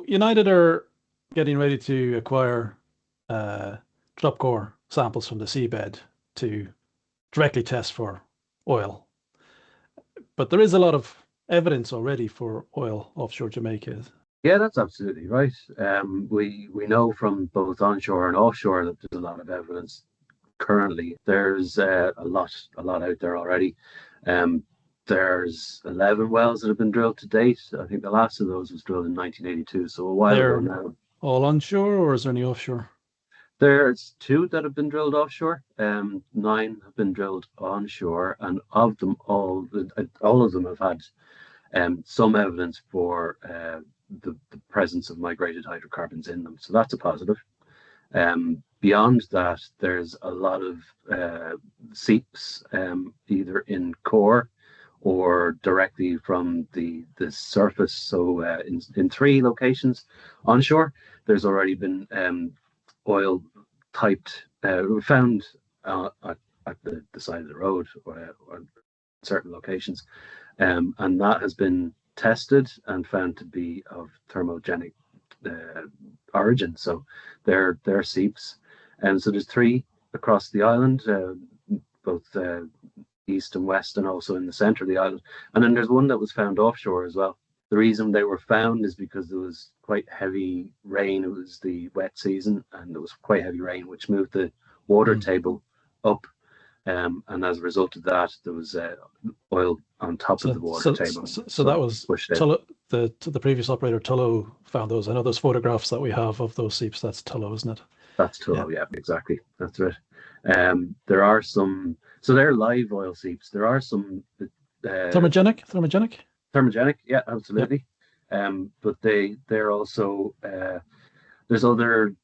United are getting ready to acquire uh, drop core samples from the seabed to directly test for oil. But there is a lot of evidence already for oil offshore Jamaica. Yeah, that's absolutely right. We know from both onshore and offshore that there's a lot of evidence currently. There's a lot out there already. Um, there's 11 wells that have been drilled to date. I think the last of those was drilled in 1982, so a while ago They're now. all onshore, or is there any offshore? There's two that have been drilled offshore. Nine have been drilled onshore, and of them all of them have had some evidence for the presence of migrated hydrocarbons in them. So that's a positive. Beyond that, there's a lot of seeps, either in core or directly from the surface. So in three locations onshore, there's already been oil typed, found at the side of the road or certain locations, and that has been tested and found to be of thermogenic origin. So they're seeps, and so there's three across the island, both east and west, and also in the center of the island. And then there's one that was found offshore as well. The reason they were found is because there was quite heavy rain. It was the wet season, and there was quite heavy rain, which moved the water table up. And as a result of that, there was oil on top of the water table. So that was the previous operator Tullow found those. I know those photographs that we have of those seeps. That's Tullow, isn't it? That's Tullow, yeah, exactly. That's right. There are some, so they're live oil seeps. There are some thermogenic. Yeah, absolutely. But they're also there's other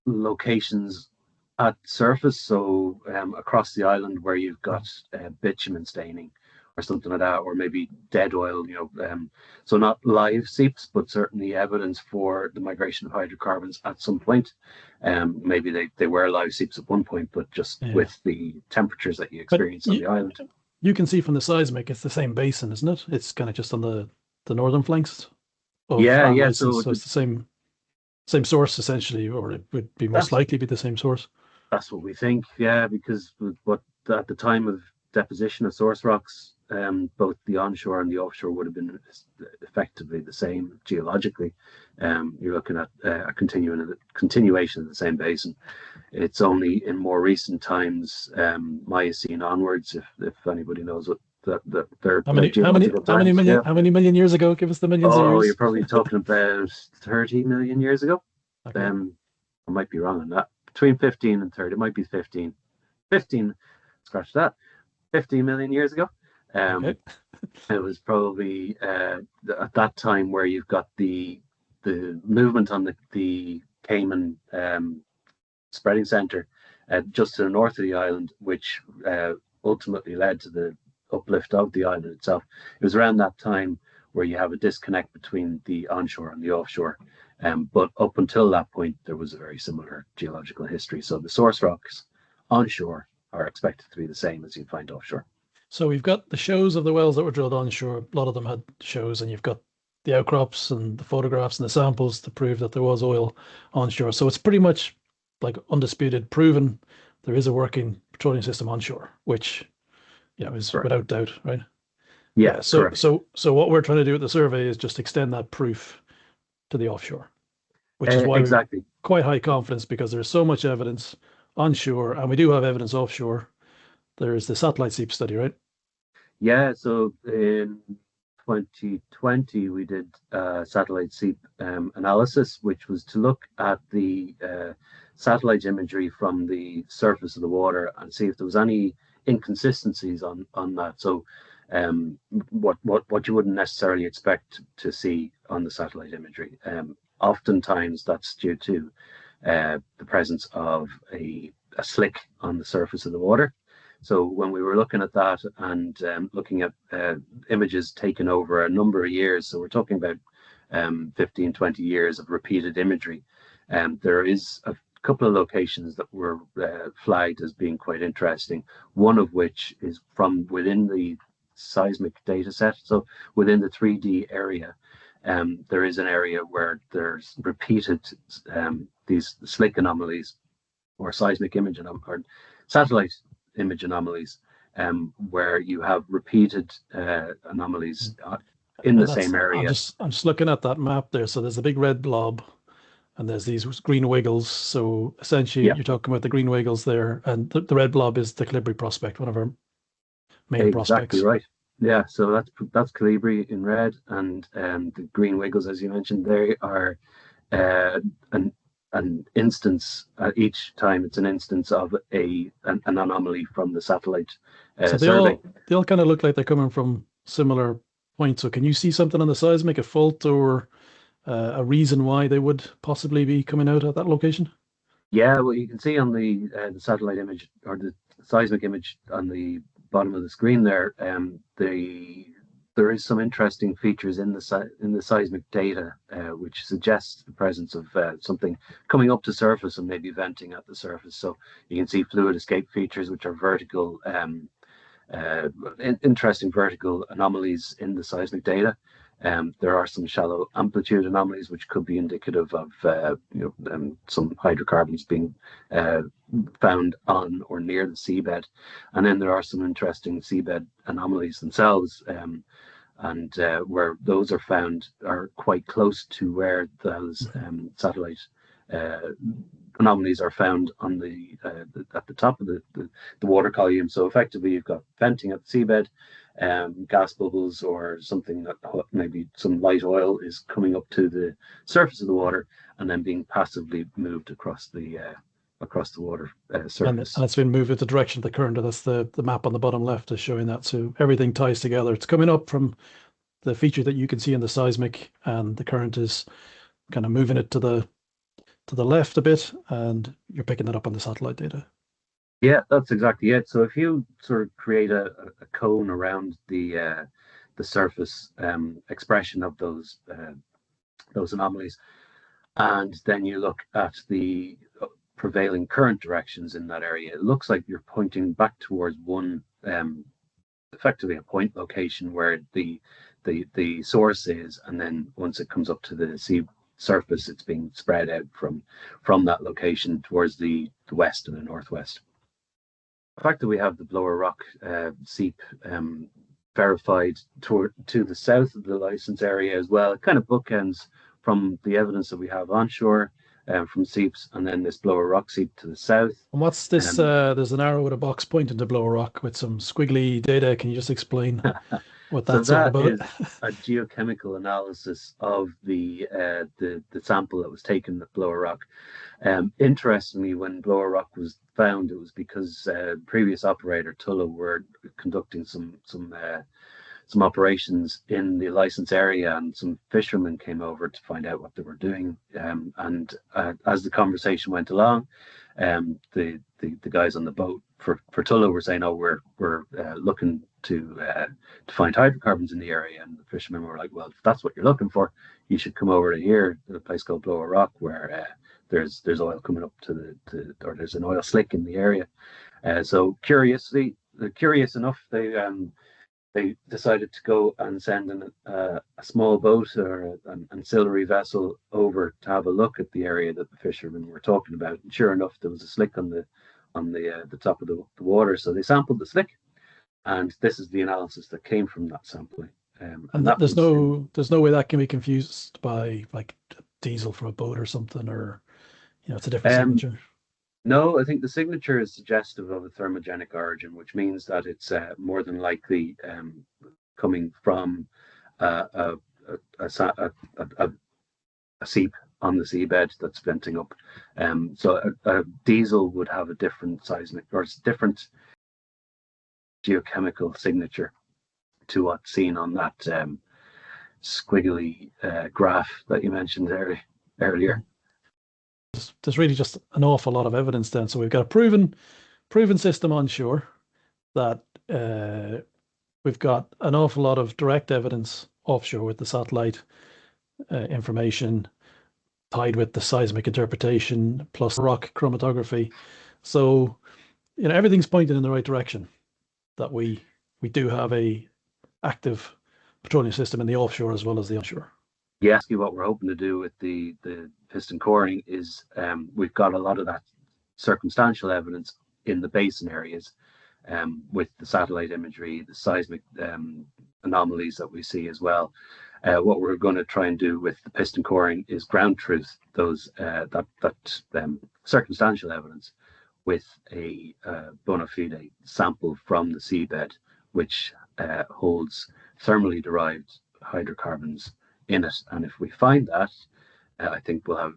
locations at surface, so across the island where you've got bitumen staining or something like that, or maybe dead oil, so not live seeps, but certainly evidence for the migration of hydrocarbons at some point. Maybe they were live seeps at one point, but just with the temperatures that you experience on the island. You can see from the seismic, it's the same basin, isn't it? It's kind of just on the northern flanks of So it's the same source essentially, or it would be most likely be the same source. That's what we think, yeah, because what at the time of deposition of source rocks, both the onshore and the offshore would have been effectively the same geologically. You're looking at a continuation of the same basin. It's only in more recent times, Miocene onwards, if anybody knows what they're how many million years ago? Give us the millions of years. Oh, you're probably talking about 30 million years ago. Okay. I might be wrong on that. Between 15 and 30, it might be 15. 15, scratch that. 15 million years ago. Okay. It was probably at that time where you've got the movement on the Cayman spreading center just to the north of the island, which ultimately led to the uplift of the island itself. It was around that time where you have a disconnect between the onshore and the offshore. But up until that point, there was a very similar geological history. So the source rocks onshore are expected to be the same as you'd find offshore. So we've got the shows of the wells that were drilled onshore. A lot of them had shows, and you've got the outcrops and the photographs and the samples to prove that there was oil onshore. So it's pretty much like undisputed, proven there is a working petroleum system onshore, which is correct. Without doubt, right? Yeah. So what we're trying to do with the survey is just extend that proof to the offshore, which is why exactly quite high confidence, because there's so much evidence onshore, and we do have evidence offshore. There's the satellite seep study, right? Yeah. So in 2020, we did satellite seep analysis, which was to look at the satellite imagery from the surface of the water and see if there was any inconsistencies on that. So what you wouldn't necessarily expect to see on the satellite imagery. Oftentimes that's due to the presence of a slick on the surface of the water. So when we were looking at that and looking at images taken over a number of years, so we're talking about 15, 20 years of repeated imagery, there is a couple of locations that were flagged as being quite interesting, one of which is from within the seismic data set, so within the 3D area. there is an area where there's repeated these slick anomalies or seismic image or satellite image anomalies, where you have repeated anomalies in the And same I'm area. just looking at that map there. So there's a big red blob and there's these green wiggles. So essentially Yeah, you're talking about the green wiggles there, and the red blob is the Calibri prospect, one of our main exactly prospects. right. Yeah, so that's Calibri in red, and the green wiggles, as you mentioned, they are uh, an an instance each time. It's an instance of an anomaly from the satellite So survey. they all kind of look like they're coming from similar points. So can you see something on the seismic, a fault or a reason why they would possibly be coming out at that location? Yeah, well, you can see on the satellite image or the seismic image on the bottom of the screen there, there is some interesting features in the seismic data, which suggests the presence of something coming up to surface and maybe venting at the surface. So you can see fluid escape features, which are vertical, interesting vertical anomalies in the seismic data. There are some shallow amplitude anomalies, which could be indicative of some hydrocarbons being uh, found on or near the seabed. And then there are some interesting seabed anomalies themselves, and where those are found are quite close to where those Mhm. satellite uh, anomalies are found on at the top of the water column. So effectively, you've got venting at the seabed, gas bubbles, or something that maybe some light oil is coming up to the surface of the water and then being passively moved across the water And surface. it's been moved with the direction of the current. That's the map on the bottom left is showing that. So everything ties together. It's coming up from the feature that you can see in the seismic, and the current is kind of moving it to the left a bit, and you're picking that up on the satellite data. Yeah, that's exactly it. So if you sort of create a cone around the surface expression of those anomalies, and then you look at the prevailing current directions in that area, it looks like you're pointing back towards one, effectively a point location where the source is, and then once it comes up to the sea surface, it's being spread out from that location towards the west and the northwest. The fact that we have the Blower Rock seep verified to the south of the license area as well, it kind of bookends from the evidence that we have onshore from seeps, and then this Blower Rock seep to the south. And what's this? Um, There's an arrow with a box pointing to Blow Rock with some squiggly data. Can you just explain what so that's all that about? is a geochemical analysis of the sample that was taken at Blower Rock. Interestingly, when Blower Rock was found, it was because previous operator Tullow were conducting some operations in the license area, and some fishermen came over to find out what they were doing. And as the conversation went along, the guys on the boat for Tullow were saying, "Oh, we're looking to find hydrocarbons in the area," and the fishermen were like, "Well, if that's what you're looking for, you should come over to here, to a place called Blower Rock, where there's oil coming up or there's an oil slick in the area." So curious enough, they decided to go and send a small boat or an ancillary vessel over to have a look at the area that the fishermen were talking about. And sure enough, there was a slick on the top of the water. So they sampled the slick, and this is the analysis that came from that sampling. And And that was in, there's no way that can be confused by like diesel from a boat or something, or it's a different um, signature. no, I think the signature is suggestive of a thermogenic origin, which means that it's more than likely coming from uh, a, a seep on the seabed that's venting up. So a diesel would have a different seismic or different geochemical signature to what's seen on that squiggly graph that you mentioned earlier. There's really just an awful lot of evidence then. So we've got a proven system onshore that we've got an awful lot of direct evidence offshore with the satellite information tied with the seismic interpretation plus rock chromatography. So, everything's pointing in the right direction that we do have a active petroleum system in the offshore as well as the onshore. Yes, what we're hoping to do with the piston coring is we've got a lot of that circumstantial evidence in the basin areas with the satellite imagery, the seismic anomalies that we see as well. What we're going to try and do with the piston coring is ground truth those that circumstantial evidence with a bona fide sample from the seabed, which holds thermally derived hydrocarbons in it. And if we find that, I think we'll have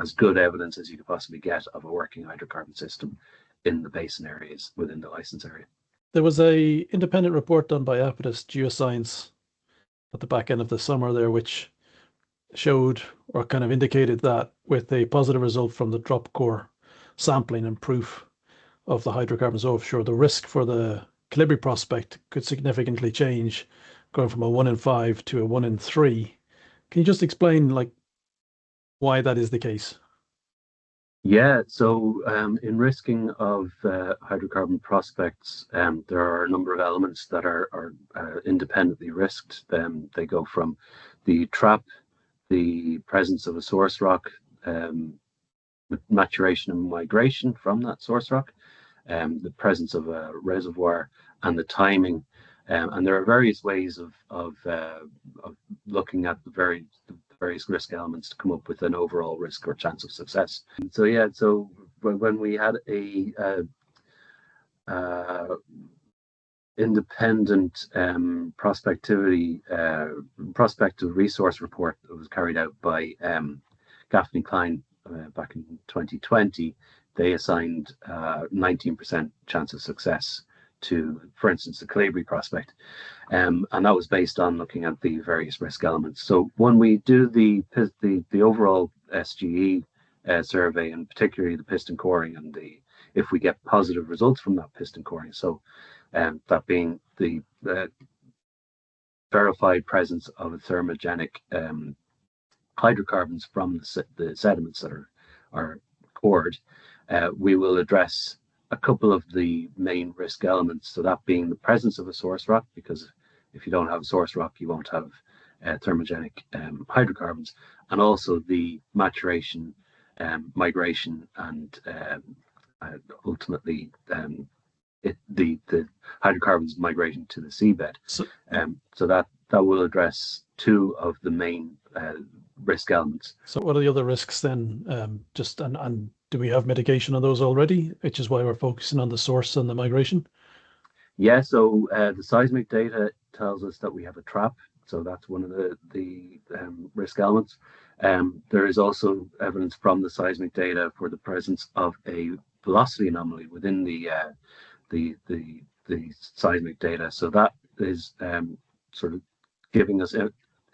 as good evidence as you could possibly get of a working hydrocarbon system in the basin areas within the license area. There was a independent report done by Apatis Geoscience at the back end of the summer there, which showed or kind of indicated that with a positive result from the drop core sampling and proof of the hydrocarbons offshore, the risk for the Calibri prospect could significantly change, going from a 1 in 5 to a 1 in 3. Can you just explain like why that is the case? Yeah, so in risking of hydrocarbon prospects, there are a number of elements that are independently risked. They go from the trap, the presence of a source rock, maturation and migration from that source rock, the presence of a reservoir, and the timing. And there are various ways of looking at the various risk elements to come up with an overall risk or chance of success. So yeah, so when we had a independent prospective resource report that was carried out by Gaffney Klein back in 2020, they assigned 19% chance of success to, for instance, the Calibri prospect. And that was based on looking at the various risk elements. So when we do the overall SGE survey, and particularly the piston coring, and if we get positive results from that piston coring, so that being the verified presence of a thermogenic hydrocarbons from the sediments that are cored, we will address a couple of the main risk elements. So that being the presence of a source rock, because if you don't have a source rock, you won't have thermogenic hydrocarbons, and also the maturation, migration, and ultimately the hydrocarbons migrating to the seabed. So that will address two of the main risk elements. So what are the other risks then? And do we have mitigation of those already, which is why we're focusing on the source and the migration? Yeah, so the seismic data tells us that we have a trap. So that's one of the risk elements. There is also evidence from the seismic data for the presence of a velocity anomaly within the seismic data. So that is sort of giving us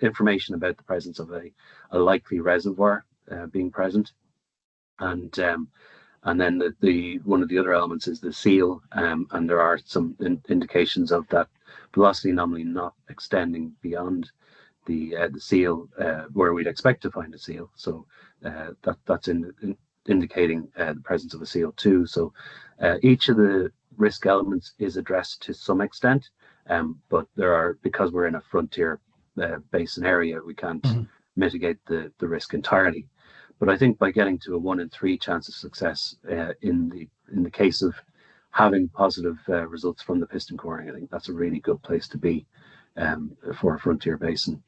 information about the presence of a likely reservoir being present. And then the one of the other elements is the seal, and there are some indications of that velocity anomaly not extending beyond the seal where we'd expect to find a seal. So that's indicating the presence of a seal too. So each of the risk elements is addressed to some extent, but because we're in a frontier basin area, we can't mitigate the risk entirely. But I think by getting to a 1 in 3 chance of success in the case of having positive results from the piston coring, I think that's a really good place to be for a frontier basin.